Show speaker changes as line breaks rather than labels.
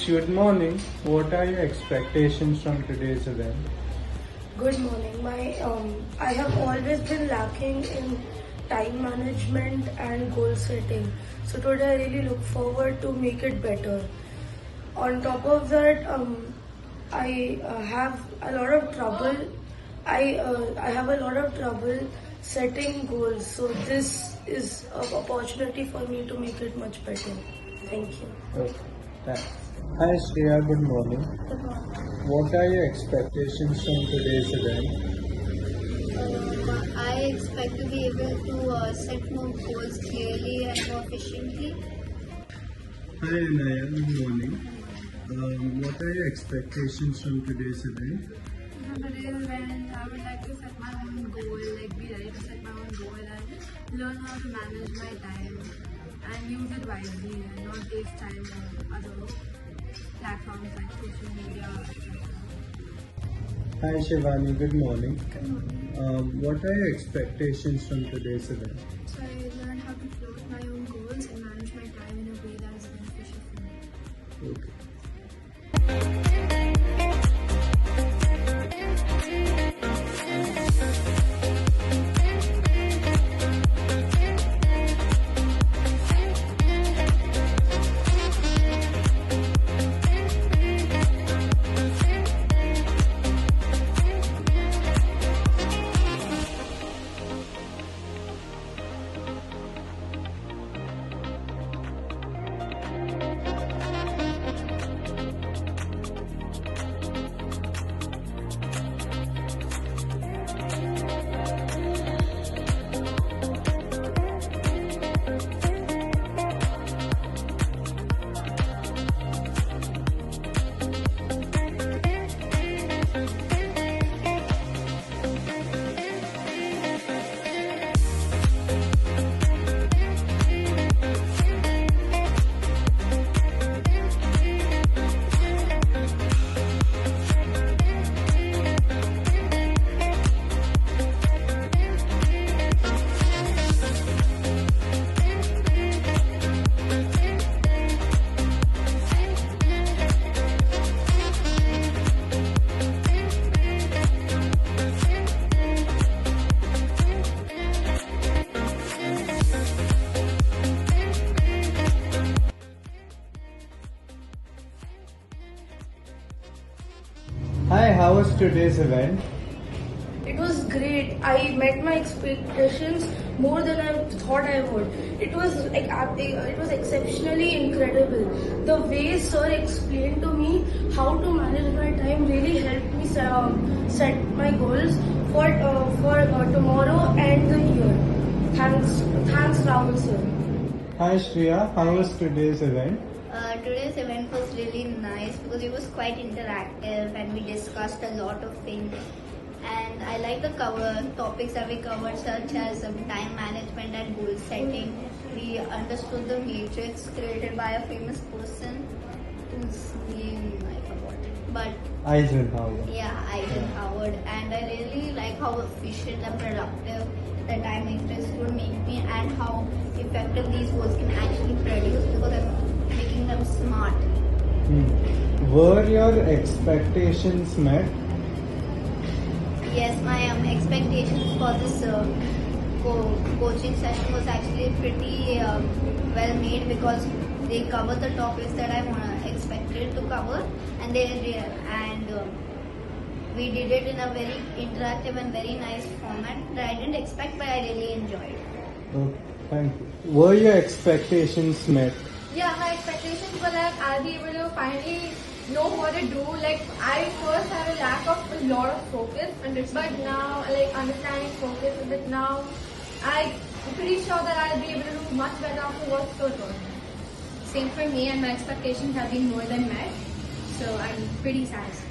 good morning. What are your expectations from today's event?
Good morning. I have always been lacking in time management and goal setting. So today I really look forward to make it better. On top of that, I have a lot of trouble. I have a lot of trouble setting goals. So this is an opportunity for me to make it much better. Thank you.
Okay, thanks. Hi Shreya, good morning. What are your expectations from today's event?
I expect to be able to set more goals clearly and more efficiently.
Hi Anaya, good morning. What are your expectations from today's event?
From today's event, I would like to set my own goal, be ready to set my own goal and learn how to manage my time and use it wisely and not waste time on other platforms like social media, etc.
Hi Shivani, good morning.
Good morning.
What are your expectations from today's event?
So I learned how to float my own goals and manage my time in a way that is beneficial for me.
Okay. Hi, how was today's event?
It was great. I met my expectations more than I thought I would. It was exceptionally incredible. The way Sir explained to me how to manage my time really helped me set my goals for tomorrow and the year. Thanks, Rahul sir.
Hi Shreya, how was today's event?
Today's event was really nice because it was quite interactive and we discussed a lot of things. And I like the topics that we covered, such as time management and goal setting. We understood the matrix created by a famous person whose name I forgot. But
Eisenhower.
yeah, Eisenhower. And I really like how efficient and productive the time matrix would make me and how effective these goals can actually produce because I'm making them smart.
Were your expectations met?
Yes, my expectations for this coaching session was actually pretty well made because they covered the topics that I expected to cover, and we did it in a very interactive and very nice format that I didn't expect, but I really enjoyed.
Okay, thank you. Were your expectations met?
Yeah, my expectations were that I'll be able to finally know what to do. I first had a lack of a lot of focus, but now understanding focus a bit now, I'm pretty sure that I'll be able to do much better after what Sir taught me. Same for me, and my expectations have been more than met, so I'm pretty satisfied.